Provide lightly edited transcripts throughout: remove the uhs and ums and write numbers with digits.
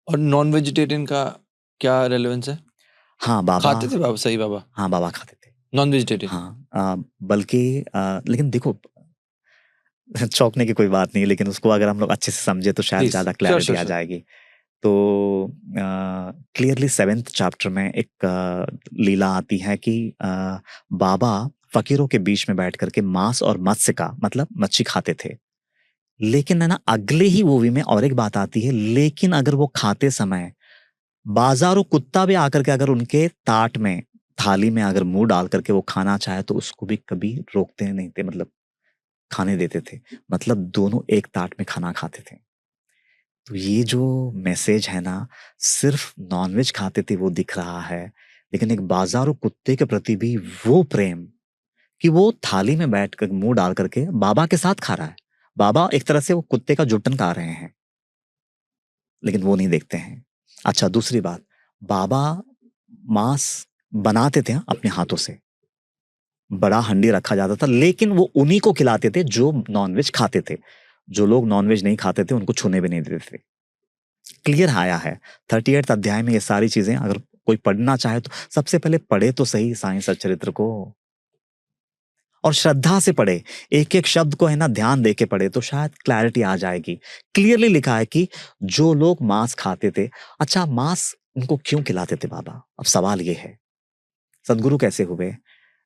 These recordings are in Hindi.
और नॉन वेजिटेरियन का क्या रेलेवेंस है? हाँ, खाते थे बाबा, सही बाबा? हाँ, बाबा खाते थे। Non vegetarian? हाँ, बल्कि लेकिन देखो चौंकने की कोई बात नहीं है, लेकिन उसको अगर हम लोग अच्छे से समझे तो शायद प्लीज, ज़्यादा श्योर क्लैरिटी श्योर आ श्योर। जाएगी। तो क्लियरली 7th चैप्टर में एक लीला आती है कि बाबा फकीरों के बीच में बैठ करके मांस और मत्स्य का मतलब मच्छी खाते थे। लेकिन है ना, अगले ही मूवी में और एक बात आती है, लेकिन अगर वो खाते समय बाजारों कुत्ता भी आकर के अगर उनके ताट में, थाली में अगर मुंह डाल करके वो खाना चाहे तो उसको भी कभी रोकते नहीं थे, मतलब खाने देते थे। मतलब दोनों एक ताट में खाना खाते थे। तो ये जो मैसेज है ना, सिर्फ नॉनवेज खाते थे वो दिख रहा है, लेकिन एक बाजारू कुत्ते के प्रति भी वो प्रेम कि वो थाली में बैठ कर मुंह डाल करके बाबा के साथ खा रहा है। बाबा एक तरह से वो कुत्ते का जुट्टन खा रहे हैं, लेकिन वो नहीं देखते हैं। अच्छा, दूसरी बात, बाबा मांस बनाते थे अपने हाथों से, बड़ा हंडी रखा जाता था, लेकिन वो उन्हीं को खिलाते थे जो नॉनवेज खाते थे। जो लोग नॉनवेज नहीं खाते थे उनको छूने भी नहीं देते थे। क्लियर आया है 38 अध्याय में ये सारी चीजें। अगर कोई पढ़ना चाहे तो सबसे पहले पढ़े तो सही साईं सच्चरित्र को, और श्रद्धा से पढ़े, एक एक शब्द को है ना ध्यान दे के पढ़े तो शायद क्लैरिटी आ जाएगी। क्लियरली लिखा है कि जो लोग मांस खाते थे, अच्छा मांस उनको क्यों खिलाते थे बाबा? अब सवाल ये है, सदगुरु कैसे हुए?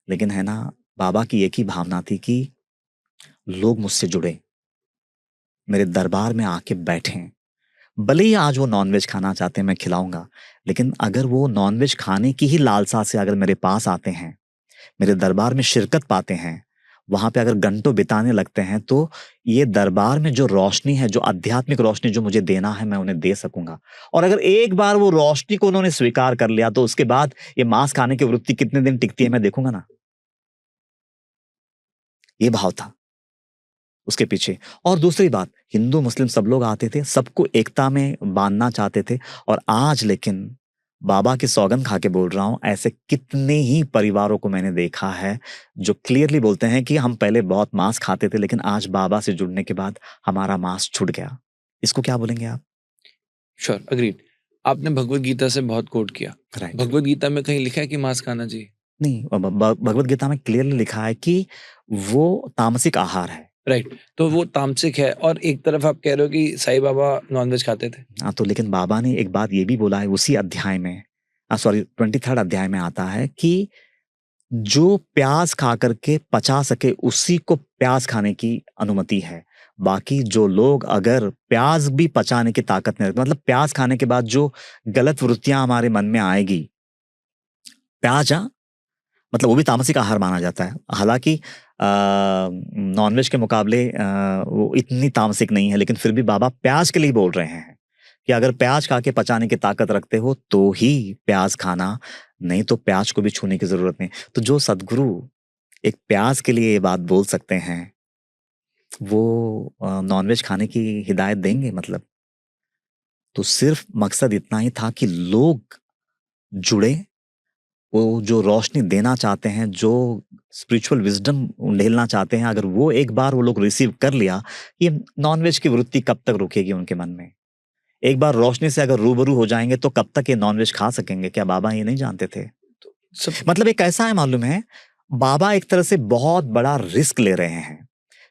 लेकिन है ना, बाबा की एक ही भावना थी कि लोग मुझसे जुड़े, मेरे दरबार में आके बैठें। भले ही आज वो नॉनवेज खाना चाहते हैं, मैं खिलाऊंगा, लेकिन अगर वो नॉनवेज खाने की ही लालसा से अगर मेरे पास आते हैं, मेरे दरबार में शिरकत पाते हैं, वहां पे अगर घंटों बिताने लगते हैं, तो ये दरबार में जो रोशनी है, जो आध्यात्मिक रोशनी जो मुझे देना है, मैं उन्हें दे सकूंगा। और अगर एक बार वो रोशनी को उन्होंने स्वीकार कर लिया तो उसके बाद ये मांस खाने की वृत्ति कितने दिन टिकती है मैं देखूंगा ना। ये भाव था उसके पीछे। और दूसरी बात, हिंदू मुस्लिम सब लोग आते थे, सबको एकता में बांधना चाहते थे। और आज लेकिन बाबा की सौगंध खा के बोल रहा हूं, ऐसे कितने ही परिवारों को मैंने देखा है जो क्लियरली बोलते हैं कि हम पहले बहुत मांस खाते थे, लेकिन आज बाबा से जुड़ने के बाद हमारा मांस छूट गया। इसको क्या बोलेंगे आप? Sure, agreed. आपने भगवत गीता से बहुत कोट किया। राइट। भगवत गीता में कहीं लिखा है कि मांस खाना चाहिए? नहीं, भगवत गीता में क्लियरली लिखा है कि वो तामसिक आहार है। राइट, तो वो तामसिक है और एक तरफ आप कह रहे हो कि साईं बाबा नॉनवेज खाते थे। हाँ, तो लेकिन बाबा ने एक बात ये भी बोला है उसी अध्याय में, सॉरी 23rd अध्याय में आता है कि जो प्याज खा करके पचा सके उसी को प्याज खाने की अनुमति है। बाकी जो लोग अगर प्याज भी पचाने की ताकत नहीं रखते, मतलब प्याज खाने के बाद जो गलत वृत्तियां हमारे मन में आएगी, प्याज, हाँ, मतलब वो भी तामसिक आहार माना जाता है। हालांकि नॉनवेज के मुकाबले वो इतनी तामसिक नहीं है, लेकिन फिर भी बाबा प्याज के लिए बोल रहे हैं कि अगर प्याज खा के पचाने की ताकत रखते हो तो ही प्याज खाना, नहीं तो प्याज को भी छूने की जरूरत नहीं। तो जो सदगुरु एक प्याज के लिए ये बात बोल सकते हैं, वो नॉनवेज खाने की हिदायत देंगे मतलब? तो सिर्फ मकसद इतना ही था कि लोग जुड़े, वो जो रोशनी देना चाहते हैं, जो स्पिरिचुअल विजडम ढेलना चाहते हैं, अगर वो एक बार वो लोग रिसीव कर लिया, ये नॉनवेज की वृत्ति कब तक रुकेगी उनके मन में? एक बार रोशनी से अगर रूबरू हो जाएंगे तो कब तक ये नॉनवेज खा सकेंगे? क्या बाबा ये नहीं जानते थे? सब मतलब एक ऐसा है, मालूम है, बाबा एक तरह से बहुत बड़ा रिस्क ले रहे हैं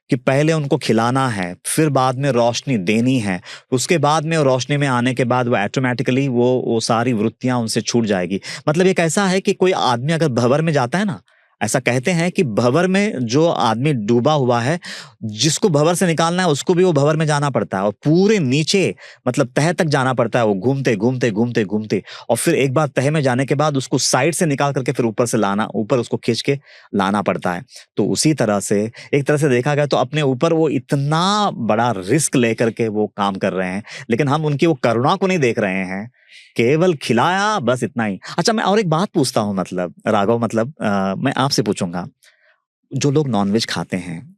कि पहले उनको खिलाना है, फिर बाद में रोशनी देनी है, उसके बाद में रोशनी में आने के बाद वो ऑटोमेटिकली वो सारी वृत्तियां उनसे छूट जाएगी। मतलब एक ऐसा है कि कोई आदमी अगर भंवर में जाता है ना, ऐसा कहते हैं कि भंवर में जो आदमी डूबा हुआ है, जिसको भंवर से निकालना है उसको भी वो भंवर में जाना पड़ता है और पूरे नीचे मतलब तह तक जाना पड़ता है, वो घूमते घूमते घूमते घूमते, और फिर एक बार तह में जाने के बाद उसको साइड से निकाल करके फिर ऊपर से लाना, ऊपर उसको खींच के लाना पड़ता है। तो उसी तरह से एक तरह से देखा गया तो अपने ऊपर वो इतना बड़ा रिस्क लेकर के वो काम कर रहे हैं, लेकिन हम उनकी वो करुणा को नहीं देख रहे हैं, केवल खिलाया बस इतना ही। अच्छा, मैं और एक बात पूछता हूँ, मतलब राघव, मतलब मैं आपसे पूछूंगा, जो लोग नॉनवेज खाते हैं,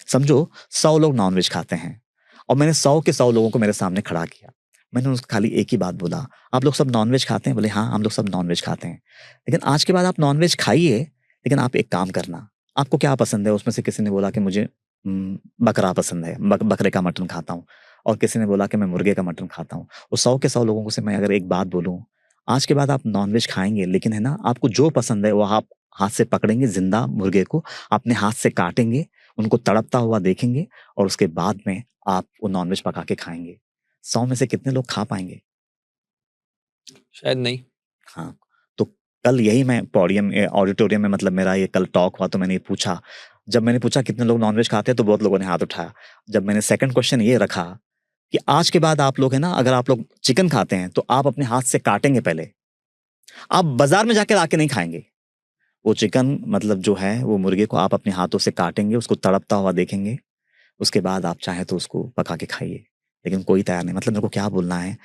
समझो 100 लोग नॉनवेज खाते हैं और मैंने 100 के 100 लोगों को मेरे सामने खड़ा किया, मैंने उनको खाली एक ही बात बोला, आप लोग सब नॉनवेज खाते हैं? बोले हाँ, हम लोग सब नॉनवेज खाते हैं। लेकिन आज के बाद आप नॉनवेज खाइए, लेकिन आप एक काम करना, आपको क्या पसंद है? उसमें से किसी ने बोला कि मुझे बकरा पसंद है, बकरे का मटन खाता हूँ। और किसी ने बोला कि मैं मुर्गे का मटन खाता हूँ। वो 100 के 100 लोगों को से मैं अगर एक बात बोलूँ, आज के बाद आप नॉन-वेज खाएँगे, लेकिन है ना, आपको जो पसंद है वो आप हाथ से पकड़ेंगे ज़िंदा मुर्गे को, अपने हाथ से काटेंगे, उनको तड़पता हुआ देखेंगे और उसके बाद में आप वो नॉन-वेज पका के खाएँगे। 100 में से कितने लोग खा पाएँगे? शायद नहीं। हाँ, तो कल यही मैं ऑडिटोरियम में, मतलब मेरा ये कल टॉक हुआ, तो मैंने ये पूछा। जब मैंने पूछा कितने लोग नॉनवेज खाते हैं, तो बहुत लोगों ने हाथ उठाया। जब मैंने सेकंड क्वेश्चन ये रखा कि आज के बाद आप लोग है ना, अगर आप लोग चिकन खाते हैं तो आप अपने हाथ से काटेंगे पहले। आप बाज़ार में जाके लाके नहीं खाएँगे। वो चिकन, मतलब जो है वो मुर्गे को आप अपने हाथों से काटेंगे, उसको तड़पता हुआ देखेंगे, उसके बाद आप चाहें तो उसको पका के खाइए। लेकिन कोई तैयार नहीं। मतलब मेरे को क्या बोलना है,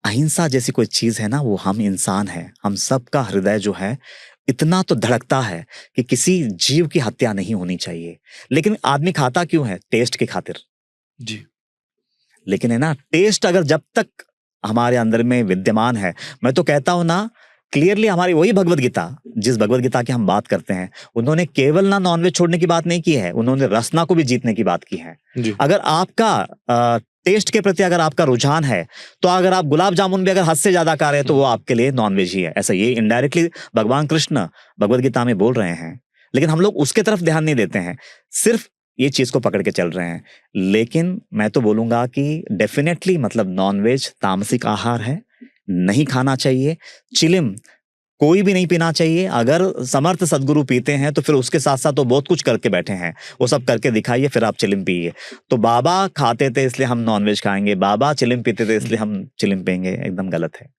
अहिंसा जैसी कोई चीज़ है ना, वो हम इंसान हैं। हम सबका हृदय जो है इतना तो धड़कता है कि किसी जीव की हत्या नहीं होनी चाहिए। लेकिन आदमी खाता क्यों है? टेस्ट की खातिर। जी। लेकिन है ना, टेस्ट अगर जब तक हमारे अंदर में विद्यमान है, मैं तो कहता हूँ ना, क्लियरली हमारी वही भगवत गीता, जिस भगवत गीता की हम बात करते हैं, उन्होंने केवल ना नॉनवेज छोड़ने की बात नहीं की है, उन्होंने रसना को भी जीतने की बात की है। जी। अगर आपका टेस्ट के प्रति अगर आपका रुझान है, तो अगर आप गुलाब जामुन भी अगर हद से ज्यादा खा रहे हैं, तो वो आपके लिए नॉनवेज ही है। ऐसा ये इनडायरेक्टली भगवान कृष्ण भगवत गीता में बोल रहे हैं। लेकिन हम लोग उसके तरफ ध्यान नहीं देते हैं, सिर्फ ये चीज को पकड़ के चल रहे हैं। लेकिन मैं तो बोलूंगा कि डेफिनेटली, मतलब नॉनवेज तामसिक आहार है, नहीं खाना चाहिए। चिलिम कोई भी नहीं पीना चाहिए। अगर समर्थ सदगुरु पीते हैं तो फिर उसके साथ साथ वो बहुत कुछ करके बैठे हैं, वो सब करके दिखाइए, फिर आप चिलिम पिए। तो बाबा खाते थे इसलिए हम नॉनवेज खाएंगे, बाबा चिलिम पीते थे इसलिए हम चिलिम पिएंगे, एकदम गलत है।